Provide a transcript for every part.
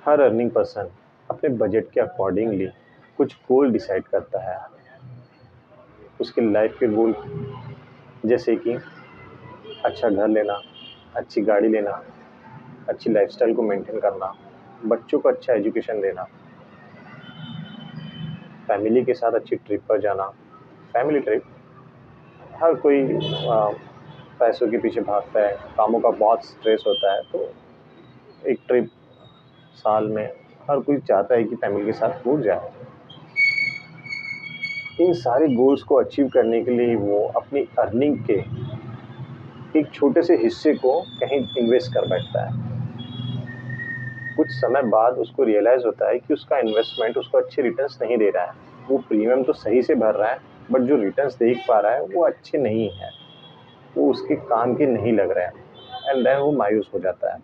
हर earning person अपने budget के accordingly कुछ गोल डिसाइड करता है। उसके लाइफ के गोल जैसे कि अच्छा घर लेना, अच्छी गाड़ी लेना, अच्छी लाइफस्टाइल को मेंटेन करना, बच्चों को अच्छा एजुकेशन देना, फैमिली के साथ अच्छी ट्रिप पर जाना। फैमिली ट्रिप हर कोई पैसों के पीछे भागता है, कामों का बहुत स्ट्रेस होता है, तो एक ट्रिप साल में हर कोई चाहता है कि फैमिली के साथ टूर जाए। इन सारे गोल्स को अचीव करने के लिए वो अपनी अर्निंग के एक छोटे से हिस्से को कहीं इन्वेस्ट कर बैठता है। कुछ समय बाद उसको रियलाइज़ होता है कि उसका इन्वेस्टमेंट उसको अच्छे रिटर्न्स नहीं दे रहा है। वो प्रीमियम तो सही से भर रहा है, बट जो रिटर्न्स देख पा रहा है वो अच्छे नहीं हैं, वो उसके काम के नहीं लग रहे हैं, एंड देन वो मायूस हो जाता है।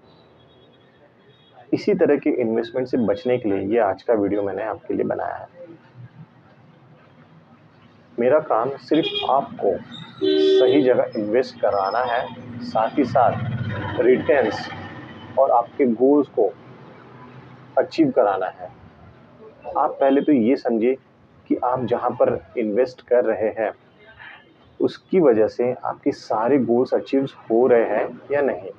इसी तरह के इन्वेस्टमेंट से बचने के लिए ये आज का वीडियो मैंने आपके लिए बनाया है। मेरा काम सिर्फ आपको सही जगह इन्वेस्ट कराना है, साथ ही साथ रिटर्न्स और आपके गोल्स को अचीव कराना है। आप पहले तो ये समझिए कि आप जहाँ पर इन्वेस्ट कर रहे हैं उसकी वजह से आपके सारे गोल्स अचीव हो रहे हैं या नहीं।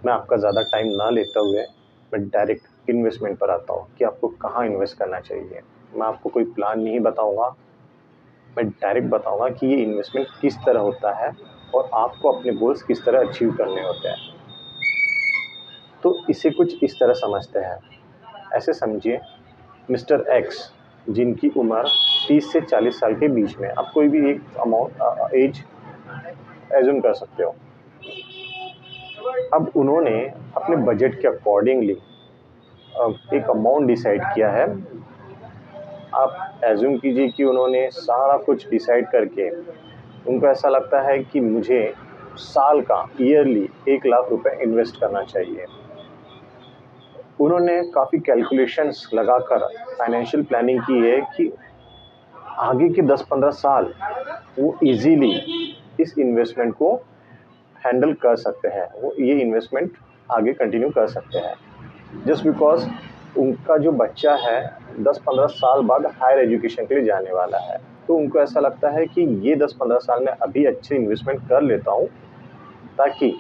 मैं आपका ज़्यादा टाइम ना लेते हुए मैं डायरेक्ट इन्वेस्टमेंट पर आता हूँ कि आपको कहाँ इन्वेस्ट करना चाहिए। मैं आपको कोई प्लान नहीं बताऊँगा, मैं डायरेक्ट बताऊँगा कि ये इन्वेस्टमेंट किस तरह होता है और आपको अपने गोल्स किस तरह अचीव करने होते हैं। तो इसे कुछ इस तरह समझते हैं। ऐसे समझिए मिस्टर एक्स जिनकी उम्र 30 से 40 साल के बीच में, आप कोई भी एक अमाउंट एज एज्यूम कर सकते हो। अब उन्होंने अपने बजट के अकॉर्डिंगली एक अमाउंट डिसाइड किया है। आप एज्यूम कीजिए कि उन्होंने सारा कुछ डिसाइड करके उनको ऐसा लगता है कि मुझे साल का ईयरली 1 लाख रुपए इन्वेस्ट करना चाहिए। उन्होंने काफ़ी कैलकुलेशंस लगाकर फाइनेंशियल प्लानिंग की है कि आगे के 10-15 साल वो इजीली इस इन्वेस्टमेंट को हैंडल कर सकते हैं, वो ये इन्वेस्टमेंट आगे कंटिन्यू कर सकते हैं। जस्ट बिकॉज उनका जो बच्चा है 10-15 साल बाद हायर एजुकेशन के लिए जाने वाला है, तो उनको ऐसा लगता है कि ये 10-15 साल में अभी अच्छे इन्वेस्टमेंट कर लेता हूँ ताकि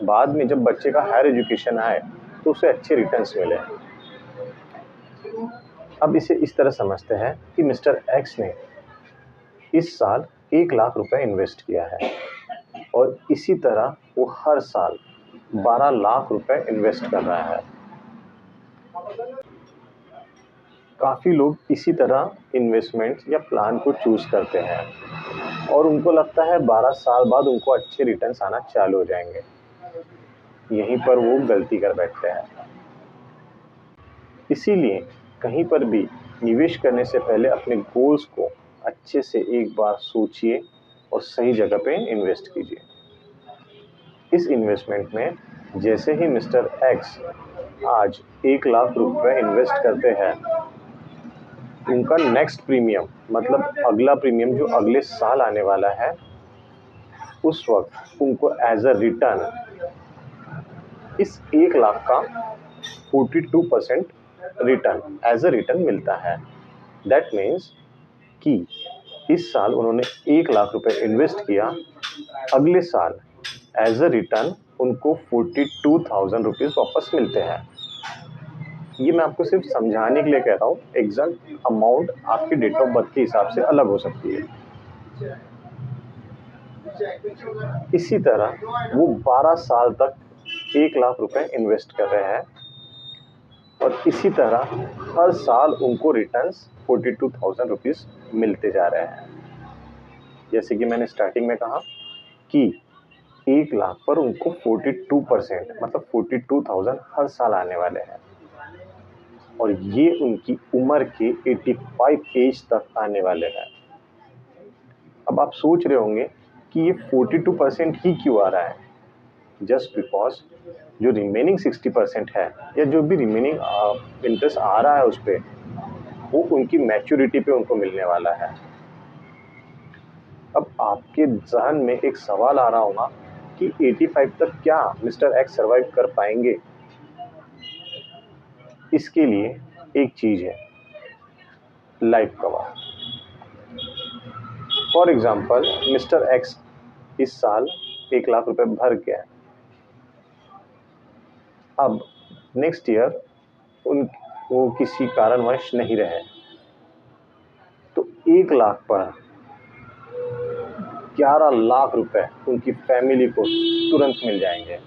बाद में जब बच्चे का हायर एजुकेशन आए तो उसे अच्छे रिटर्न्स मिले। अब इसे इस तरह समझते हैं कि मिस्टर एक्स ने इस साल 1 लाख रुपए इन्वेस्ट किया है और इसी तरह वो हर साल 12 लाख रुपए इन्वेस्ट कर रहा है। काफ़ी लोग इसी तरह इन्वेस्टमेंट या प्लान को चूज़ करते हैं और उनको लगता है 12 साल बाद उनको अच्छे रिटर्न्स आना चालू हो जाएंगे। यहीं पर वो गलती कर बैठते हैं। इसीलिए कहीं पर भी निवेश करने से पहले अपने गोल्स को अच्छे से एक बार सोचिए और सही जगह पे इन्वेस्ट कीजिए। इस इन्वेस्टमेंट में जैसे ही मिस्टर एक्स आज 1 लाख रुपए इन्वेस्ट करते हैं, उनका नेक्स्ट प्रीमियम मतलब अगला प्रीमियम जो अगले साल आने वाला है, उस वक्त उनको एज अ रिटर्न इस 1 लाख का 42% रिटर्न एज अ रिटर्न मिलता है। दैट मीन्स कि इस साल उन्होंने 1 लाख रुपए इन्वेस्ट किया, अगले साल एज अ रिटर्न उनको 42,000 रुपीज़ वापस मिलते हैं। ये मैं आपको सिर्फ समझाने के लिए कह रहा हूँ, एग्जैक्ट अमाउंट आपकी डेट ऑफ बर्थ के हिसाब से अलग हो सकती है। इसी तरह वो 12 साल तक 1 लाख रुपए इन्वेस्ट कर रहे हैं और इसी तरह हर साल उनको रिटर्न्स 42,000 रुपीज़ मिलते जा रहे हैं। जैसे कि मैंने स्टार्टिंग में कहा कि 1 लाख पर उनको 42% मतलब 42,000 हर साल आने वाले हैं और ये उनकी उम्र के 85 एज तक आने वाले हैं। अब आप सोच रहे होंगे कि ये 42% ही क्यों आ रहा है। जस्ट बिकॉज जो रिमेनिंग 60% है या जो भी रिमेनिंग इंटरेस्ट आ रहा है उस पर, वो उनकी मैच्योरिटी पे उनको मिलने वाला है। अब आपके जहन में एक सवाल आ रहा होगा कि 85 तक क्या मिस्टर एक्स सर्वाइव कर पाएंगे। इसके लिए एक चीज़ है, life cover. For example mister x इस साल 1 लाख रुपए भर के है। अब नेक्स्ट ईयर वो किसी कारणवश नहीं रहे, तो 1 लाख पर 11 लाख रुपए उनकी फैमिली को तुरंत मिल जाएंगे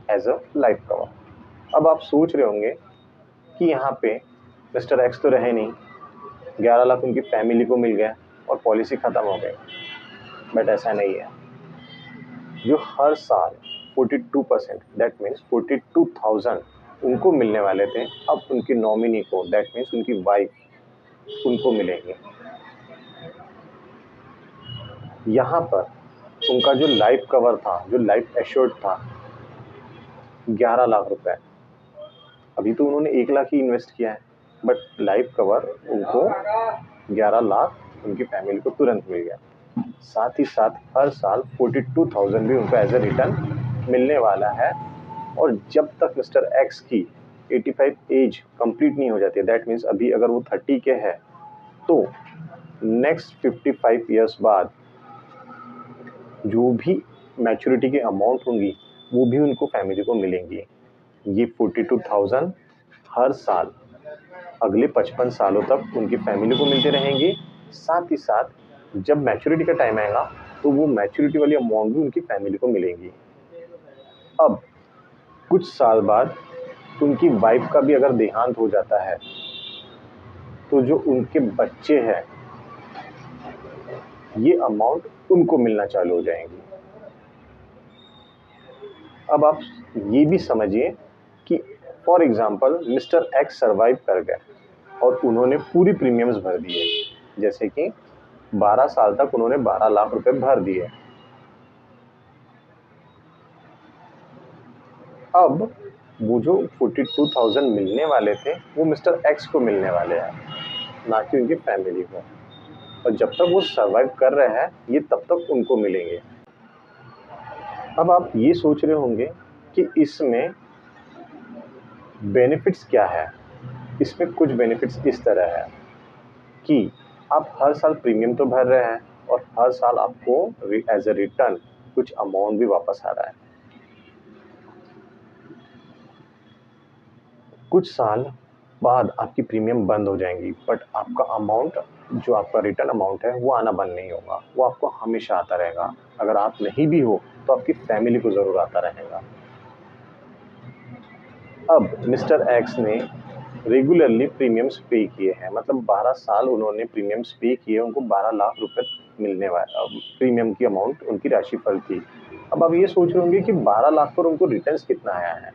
एज अ लाइफ कवर। अब आप सोच रहे होंगे कि यहाँ पे मिस्टर एक्स तो रहे नहीं, 11 लाख उनकी फैमिली को मिल गया और पॉलिसी ख़त्म हो गई। बट ऐसा नहीं है। जो हर साल 42%, दैट मीन्स 42,000 उनको मिलने वाले थे, अब उनकी नॉमिनी को, दैट मीन्स उनकी वाइफ, उनको मिलेंगे। यहाँ पर उनका जो लाइफ कवर था, जो लाइफ एश्योर्ड था 11 लाख रुपए, अभी तो उन्होंने 1 लाख ही इन्वेस्ट किया है, बट लाइफ कवर उनको 11 लाख उनकी फैमिली को तुरंत मिल गया। साथ ही साथ हर साल 42,000 भी उनको एज ए रिटर्न मिलने वाला है। और जब तक मिस्टर एक्स की 85 एज कंप्लीट नहीं हो जाती है, दैट मीन्स अभी अगर वो 30 के है, तो नेक्स्ट 55 ईयर्स बाद जो भी मैच्योरिटी की अमाउंट होंगी वो भी उनको फैमिली को मिलेंगी। ये 42,000 हर साल अगले 55 सालों तक उनकी फैमिली को मिलते रहेंगे। साथ ही साथ जब मैच्योरिटी का टाइम आएगा तो वो मैच्योरिटी वाली अमाउंट भी उनकी फैमिली को मिलेंगी। अब कुछ साल बाद उनकी वाइफ का भी अगर देहांत हो जाता है तो जो उनके बच्चे हैं ये अमाउंट उनको मिलना चालू हो जाएंगी। अब आप ये भी समझिए कि for example mister x survive कर गए और उन्होंने पूरी प्रीमियम्स भर दिए, जैसे कि 12 साल तक उन्होंने 12 लाख रुपए भर दिए। अब वो जो 42,000 मिलने वाले थे वो मिस्टर एक्स को मिलने वाले हैं, ना कि उनकी फैमिली को। और जब तक वो सर्वाइव कर रहे हैं ये तब तक उनको मिलेंगे। अब आप ये सोच रहे होंगे कि इसमें बेनिफिट्स क्या है। इसमें कुछ बेनिफिट्स इस तरह है कि आप हर साल प्रीमियम तो भर रहे हैं और हर साल आपको एज ए रिटर्न कुछ अमाउंट भी वापस आ रहा है। कुछ साल बाद आपकी प्रीमियम बंद हो जाएंगी, बट आपका अमाउंट, जो आपका रिटर्न अमाउंट है वो आना बंद नहीं होगा, वो आपको हमेशा आता रहेगा। अगर आप नहीं भी हो तो आपकी फैमिली को ज़रूर आता रहेगा। अब मिस्टर एक्स ने रेगुलरली प्रीमियम्स पे किए हैं, मतलब 12 साल उन्होंने प्रीमियम्स पे किए, उनको 12 लाख रुपए मिलने वाला प्रीमियम की अमाउंट उनकी राशिफल थी। अब आप ये सोच रहे होंगे कि 12 लाख पर उनको रिटर्न्स कितना आया है।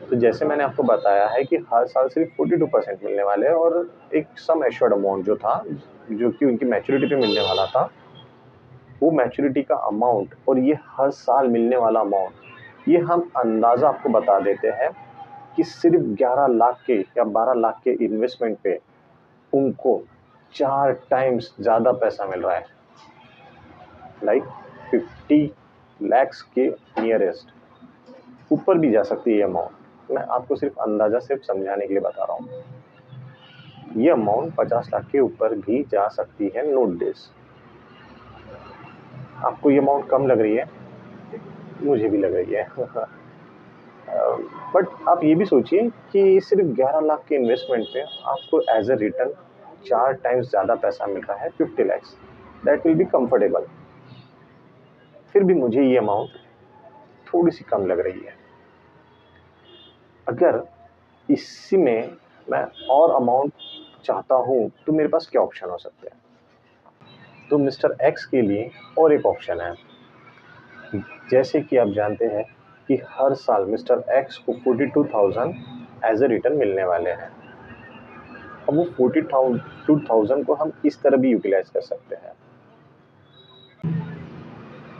तो जैसे मैंने आपको बताया है कि हर साल सिर्फ 42% मिलने वाले हैं और एक सम एश्योर्ड अमाउंट जो था, जो कि उनकी मैच्योरिटी पे मिलने वाला था, वो मैच्योरिटी का अमाउंट और ये हर साल मिलने वाला अमाउंट, ये हम अंदाज़ा आपको बता देते हैं कि सिर्फ 11 लाख के या 12 लाख के इन्वेस्टमेंट पे उनको 4 टाइम्स ज़्यादा पैसा मिल रहा है, लाइक 50 लैक्स के नियरेस्ट, ऊपर भी जा सकती है ये अमाउंट। मैं आपको सिर्फ अंदाज़ा सिर्फ समझाने के लिए बता रहा हूँ। ये अमाउंट 50 लाख के ऊपर भी जा सकती है, नोट दिस। आपको ये अमाउंट कम लग रही है, मुझे भी लग रही है बट आप ये भी सोचिए कि सिर्फ 11 लाख के इन्वेस्टमेंट पे आपको एज ए रिटर्न 4 टाइम्स ज़्यादा पैसा मिल रहा है, 50 lakhs. That will be comfortable. फिर भी मुझे ये अमाउंट थोड़ी सी कम लग रही है। अगर इसी में मैं और अमाउंट चाहता हूँ तो मेरे पास क्या ऑप्शन हो सकते हैं। तो मिस्टर एक्स के लिए और एक ऑप्शन है। जैसे कि आप जानते हैं कि हर साल मिस्टर एक्स को 42,000 एज ए रिटर्न मिलने वाले हैं। अब वो 42,000 को हम इस तरह भी यूटिलाइज कर सकते हैं।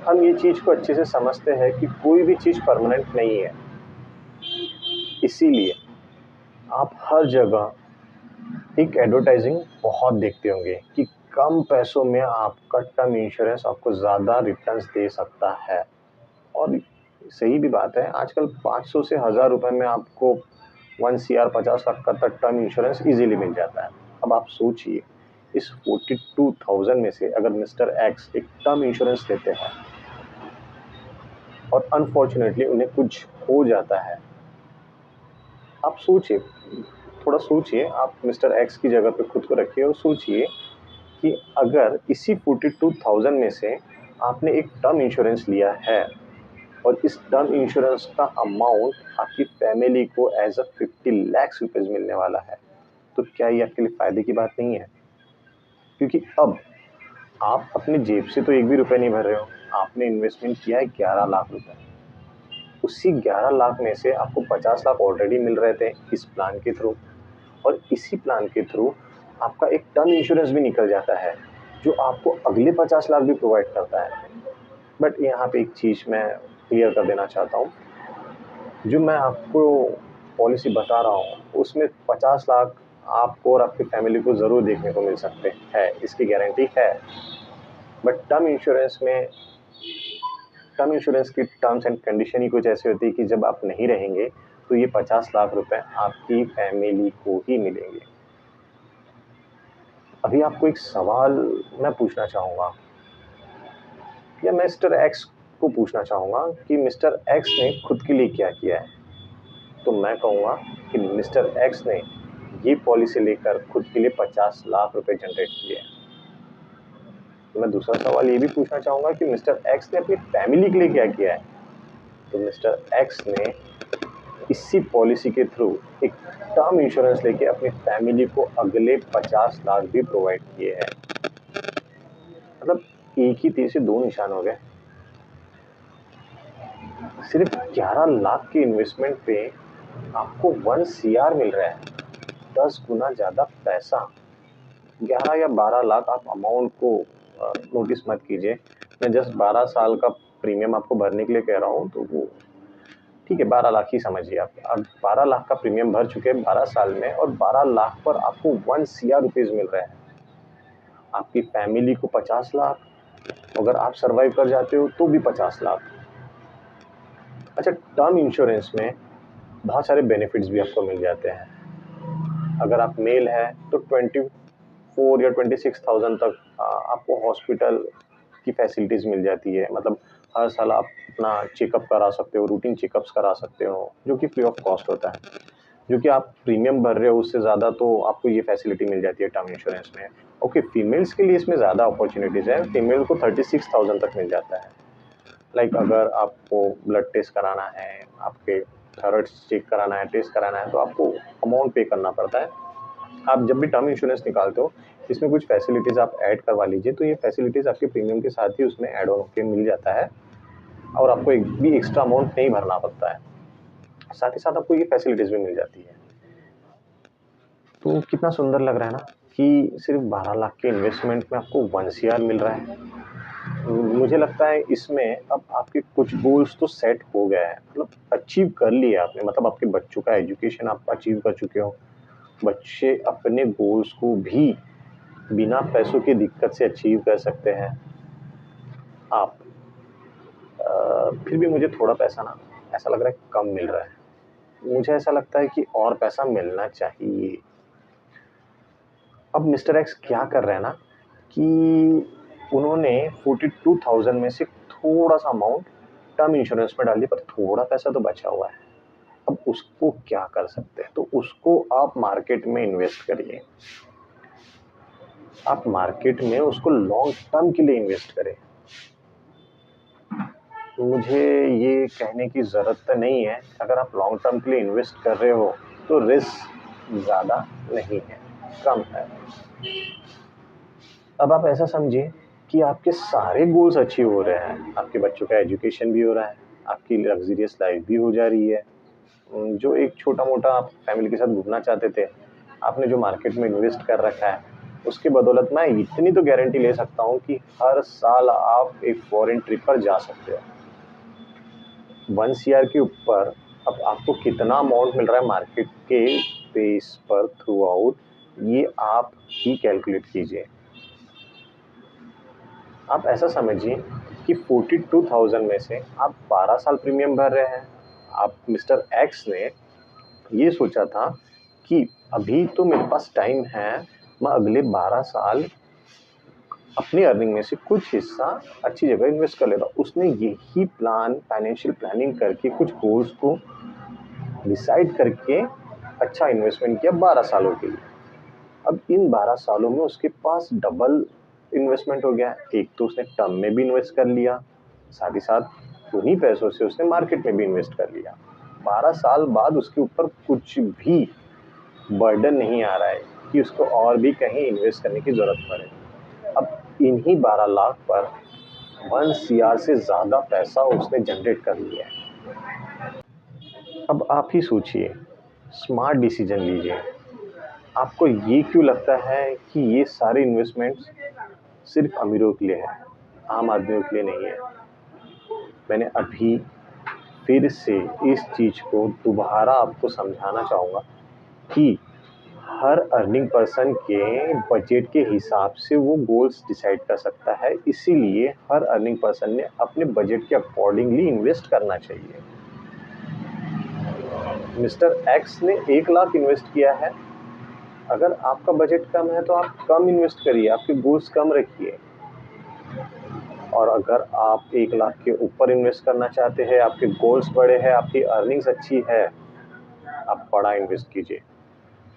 हम ये चीज़ को अच्छे से समझते हैं कि कोई भी चीज़ परमानेंट नहीं है, इसीलिए आप हर जगह एक एडवर्टाइजिंग बहुत देखते होंगे कि कम पैसों में आपका टर्म इंश्योरेंस आपको ज़्यादा रिटर्न्स दे सकता है। और सही भी बात है, आजकल 500 से 1000 रुपए में आपको 1 CR 50 लाख का तक टर्म इंश्योरेंस इजीली मिल जाता है। अब आप सोचिए, इस 42,000 में से अगर मिस्टर एक्स एक टर्म इंश्योरेंस लेते हैं और अनफॉर्चुनेटली उन्हें कुछ हो जाता है, आप सोचिए, थोड़ा सोचिए, आप मिस्टर एक्स की जगह पे खुद को रखिए और सोचिए कि अगर इसी 42,000 में से आपने एक टर्म इंश्योरेंस लिया है और इस टर्म इंश्योरेंस का अमाउंट आपकी फैमिली को एज अ 50 लाख रुपीज मिलने वाला है, तो क्या ये आपके लिए फायदे की बात नहीं है? क्योंकि अब आप अपनी जेब से तो एक भी रुपए नहीं भर रहे हो, आपने इन्वेस्टमेंट किया है 11 लाख रुपए। उसी 11 लाख में से आपको 50 लाख ऑलरेडी मिल रहे थे इस प्लान के थ्रू, और इसी प्लान के थ्रू आपका एक टर्म इंश्योरेंस भी निकल जाता है जो आपको अगले 50 लाख भी प्रोवाइड करता है। बट यहाँ पे एक चीज़ मैं क्लियर कर देना चाहता हूँ, जो मैं आपको पॉलिसी बता रहा हूँ उसमें 50 लाख आपको और आपकी फैमिली को ज़रूर देखने को मिल सकते हैं, इसकी गारंटी है। बट टर्म इंश्योरेंस की टर्म्स एंड कंडीशन ही कुछ ऐसी होती है कि जब आप नहीं रहेंगे तो ये 50 लाख रुपए आपकी फैमिली को ही मिलेंगे। अभी आपको एक सवाल मैं पूछना चाहूँगा, या मिस्टर एक्स को पूछना चाहूँगा कि मिस्टर एक्स ने खुद के लिए क्या किया है? तो मैं कहूँगा कि मिस्टर एक्स ने ये पॉलिसी लेकर खुद के लिए 50 लाख रुपए जनरेट किए हैं। तो मैं दूसरा सवाल ये भी पूछना चाहूँगा कि मिस्टर एक्स ने अपनी फैमिली के लिए क्या किया है? तो मिस्टर एक्स ने इसी पॉलिसी के थ्रू एक टर्म इंश्योरेंस लेके अपनी फैमिली को अगले 50 लाख भी प्रोवाइड किए हैं। मतलब एक ही तीर से दो निशान हो गए। सिर्फ 11 लाख के इन्वेस्टमेंट पे आपको 1 CR मिल रहा है, 10 गुना ज़्यादा पैसा। 11 या 12 लाख आप अमाउंट को नोटिस मत कीजिए, मैं जस्ट 12 साल का प्रीमियम आपको भरने के लिए कह रहा हूँ, तो वो ठीक है 12 लाख ही समझिए आप। अब 12 लाख का प्रीमियम भर चुके हैं 12 साल में, और 12 लाख पर आपको 1 CR रुपीज़ मिल रहा है। आपकी फैमिली को 50 लाख, अगर आप सर्वाइव कर जाते हो तो भी 50 लाख। अच्छा, टर्म इंश्योरेंस में बहुत सारे बेनिफिट्स भी आपको मिल जाते हैं। अगर आप मेल है तो 24 या 26,000 तक आपको हॉस्पिटल की फैसिलिटीज़ मिल जाती है। मतलब हर साल आप अपना चेकअप करा सकते हो, रूटीन चेकअप्स करा सकते हो, जो कि फ्री ऑफ कॉस्ट होता है। जो कि आप प्रीमियम भर रहे हो उससे ज़्यादा तो आपको ये फैसिलिटी मिल जाती है टर्म इंश्योरेंस में। ओके, फीमेल्स के लिए इसमें ज़्यादा अपॉर्चुनिटीज़ है, फीमेल को 36,000 तक मिल जाता है। लाइक अगर आपको ब्लड टेस्ट कराना है, आपके थायराइड चेक कराना है, टेस्ट कराना है, तो आपको अमाउंट पे करना पड़ता है। आप जब भी टर्म इंश्योरेंस निकालते हो इसमें कुछ फैसिलिटीज़ आप ऐड करवा लीजिए, तो ये फैसिलिटीज़ आपके प्रीमियम के साथ ही उसमें ऐड ऑन होकर मिल जाता है, और आपको एक भी एक्स्ट्रा अमाउंट नहीं भरना पड़ता है। साथ ही साथ आपको ये फैसिलिटीज़ भी मिल जाती है। तो कितना सुंदर लग रहा है ना कि सिर्फ 12 लाख के इन्वेस्टमेंट में आपको 1 CR मिल रहा है। मुझे लगता है इसमें अब आपके कुछ गोल्स तो सेट हो गए हैं, मतलब अचीव कर लिए आपने। मतलब आपके बच्चों का एजुकेशन आप अचीव कर चुके हो, बच्चे अपने गोल्स को भी बिना पैसों की दिक्कत से अचीव कर सकते हैं। आप फिर भी मुझे थोड़ा पैसा ना ऐसा लग रहा है कम मिल रहा है। मुझे ऐसा लगता है कि और पैसा मिलना चाहिए। अब मिस्टर एक्स क्या कर रहे हैं ना कि उन्होंने 42,000 में से थोड़ा सा अमाउंट टर्म इंश्योरेंस में डाल दिया, पर थोड़ा पैसा तो बचा हुआ है। अब उसको क्या कर सकते हैं? तो उसको आप मार्केट में इन्वेस्ट करिए। आप मार्केट में उसको लॉन्ग टर्म के लिए इन्वेस्ट करें। मुझे ये कहने की ज़रूरत तो नहीं है, अगर आप लॉन्ग टर्म के लिए इन्वेस्ट कर रहे हो तो रिस्क ज़्यादा नहीं है, कम है। अब आप ऐसा समझिए कि आपके सारे गोल्स अचीव हो रहे हैं, आपके बच्चों का एजुकेशन भी हो रहा है, आपकी लग्जरियस लाइफ भी हो जा रही है। जो एक छोटा-मोटा आप फैमिली के साथ घूमना चाहते थे, आपने जो मार्केट में इन्वेस्ट कर रखा है, उसके बदौलत मैं इतनी तो गारंटी ले सकता हूँ कि हर साल आप एक फॉरेन ट्रिप पर जा सकते हो। 1 CR के ऊपर अब आपको कितना अमाउंट मिल रहा है मार्केट के बेस पर थ्रू आउट, ये आप ही कैलकुलेट कीजिए। आप ऐसा समझिए कि 42,000 में से आप 12 साल प्रीमियम भर रहे हैं। आप मिस्टर एक्स ने ये सोचा था कि अभी तो मेरे पास टाइम है, मैं अगले 12 साल अपनी अर्निंग में से कुछ हिस्सा अच्छी जगह इन्वेस्ट कर लेता हूँ। उसने यही प्लान, फाइनेंशियल प्लानिंग करके कुछ गोल्स को डिसाइड करके अच्छा इन्वेस्टमेंट किया 12 सालों के लिए। अब इन 12 सालों में उसके पास डबल इन्वेस्टमेंट हो गया। एक तो उसने टर्म में भी इन्वेस्ट कर लिया, साथ ही साथ उन्हीं पैसों से उसने मार्केट में भी इन्वेस्ट कर लिया। 12 साल बाद उसके ऊपर कुछ भी बर्डन नहीं आ रहा है कि उसको और भी कहीं इन्वेस्ट करने की ज़रूरत पड़े। अब इन्हीं 12 लाख पर 1 CR से ज़्यादा पैसा उसने जनरेट कर लिया है। अब आप ही सोचिए, स्मार्ट डिसीजन लीजिए। आपको ये क्यों लगता है कि ये सारे इन्वेस्टमेंट्स सिर्फ अमीरों के लिए है, आम आदमियों के लिए नहीं है? मैंने अभी फिर से इस चीज़ को दोबारा आपको समझाना चाहूँगा कि हर अर्निंग पर्सन के बजट के हिसाब से वो गोल्स डिसाइड कर सकता है। इसीलिए हर अर्निंग पर्सन ने अपने बजट के अकॉर्डिंगली इन्वेस्ट करना चाहिए। मिस्टर एक्स ने 1 लाख इन्वेस्ट किया है। अगर आपका बजट कम है तो आप कम इन्वेस्ट करिए, आपके गोल्स कम रखिए। और अगर आप 1 लाख के ऊपर इन्वेस्ट करना चाहते हैं, आपके गोल्स बड़े हैं, आपकी अर्निंग्स अच्छी है, आप बड़ा इन्वेस्ट कीजिए।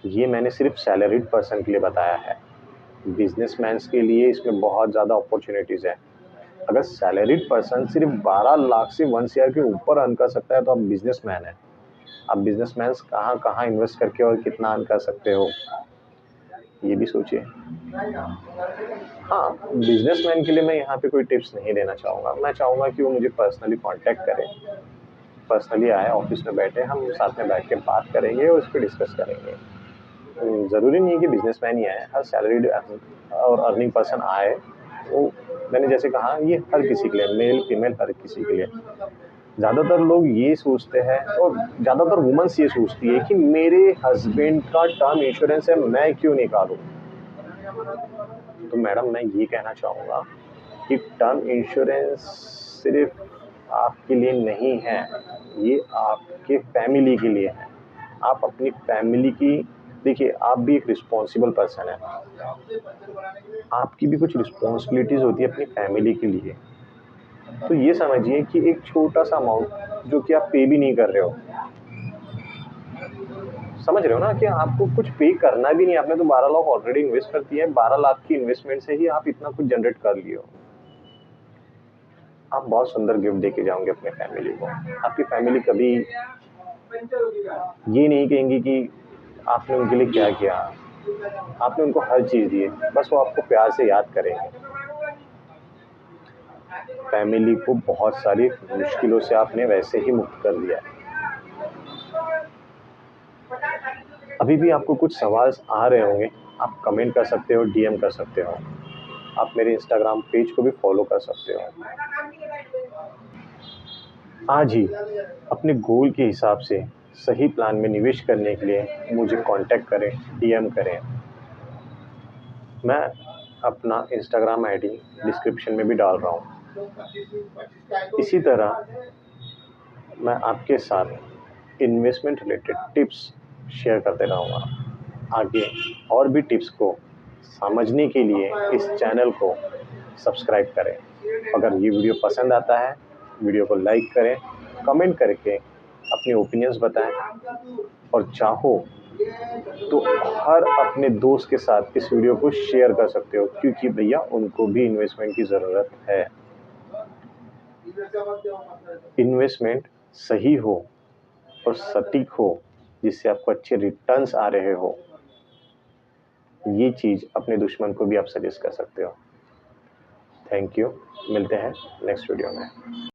ये मैंने सिर्फ सैलरीड पर्सन के लिए बताया है। बिजनेसमैन्स के लिए इसमें बहुत ज़्यादा अपॉर्चुनिटीज़ है। अगर सैलरीड पर्सन सिर्फ 12 लाख से 1 CR के ऊपर अर्न कर सकता है तो आप बिजनेसमैन हैं। आप बिजनेसमैन्स कहाँ कहाँ इन्वेस्ट करके और कितना अर्न कर सकते हो, ये भी सोचिए। हाँ, बिजनेसमैन के लिए मैं यहाँ पे कोई टिप्स नहीं देना चाहूँगा। मैं चाहूँगा कि वो मुझे पर्सनली कांटेक्ट करें, पर्सनली आए, ऑफिस में बैठे, हम साथ में बैठ के बात करेंगे और इस पर डिस्कस करेंगे। ज़रूरी नहीं है कि बिजनेसमैन ही आए, हर सैलरीड और अर्निंग पर्सन आए। वो मैंने जैसे कहा, ये हर किसी के लिए, मेल फीमेल हर किसी के लिए। ज़्यादातर लोग ये सोचते हैं और ज़्यादातर वुमेन्स ये सोचती है कि मेरे हस्बैंड का टर्म इंश्योरेंस है, मैं क्यों निकालूं? तो मैडम, मैं ये कहना चाहूँगा कि टर्म इंश्योरेंस सिर्फ आपके लिए नहीं है, ये आपके फैमिली के लिए है। आप अपनी फैमिली की, देखिए, आप भी एक रिस्पॉन्सिबल पर्सन है, आपकी भी कुछ रिस्पॉन्सिबिलिटीज़ होती है अपनी फैमिली के लिए। तो ये समझिए कि एक छोटा सा अमाउंट जो कि आप पे भी नहीं कर रहे हो, समझ रहे हो ना, कि आपको कुछ पे करना भी नहीं, आपने तो 12 लाख ऑलरेडी इन्वेस्ट कर दिया है। 12 लाख की इन्वेस्टमेंट से ही आप इतना कुछ जनरेट कर लिए हो। आप बहुत सुंदर गिफ्ट देके जाओगे अपने फैमिली को। आपकी फैमिली कभी ये नहीं कहेंगी कि आपने उनके लिए क्या किया, आपने उनको हर चीज़ दी है, बस वो आपको प्यार से याद करेंगे। फैमिली को बहुत सारी मुश्किलों से आपने वैसे ही मुक्त कर दिया है। अभी भी आपको कुछ सवाल आ रहे होंगे, आप कमेंट कर सकते हो, DM कर सकते हो। आप मेरे इंस्टाग्राम पेज को भी फॉलो कर सकते हो। आज ही अपने गोल के हिसाब से सही प्लान में निवेश करने के लिए मुझे कांटेक्ट करें, DM करें। मैं अपना इंस्टाग्राम ID डिस्क्रिप्शन में भी डाल रहा हूँ। इसी तरह मैं आपके साथ इन्वेस्टमेंट रिलेटेड टिप्स शेयर करते रहूँगा। आगे और भी टिप्स को समझने के लिए इस चैनल को सब्सक्राइब करें। अगर ये वीडियो पसंद आता है, वीडियो को लाइक करें, कमेंट करके अपने ओपिनियंस बताएं, और चाहो तो हर अपने दोस्त के साथ इस वीडियो को शेयर कर सकते हो, क्योंकि भैया उनको भी इन्वेस्टमेंट की ज़रूरत है। इन्वेस्टमेंट सही हो और सटीक हो, जिससे आपको अच्छे रिटर्न्स आ रहे हो, ये चीज़ अपने दुश्मन को भी आप सजेस्ट कर सकते हो। थैंक यू, मिलते हैं नेक्स्ट वीडियो में।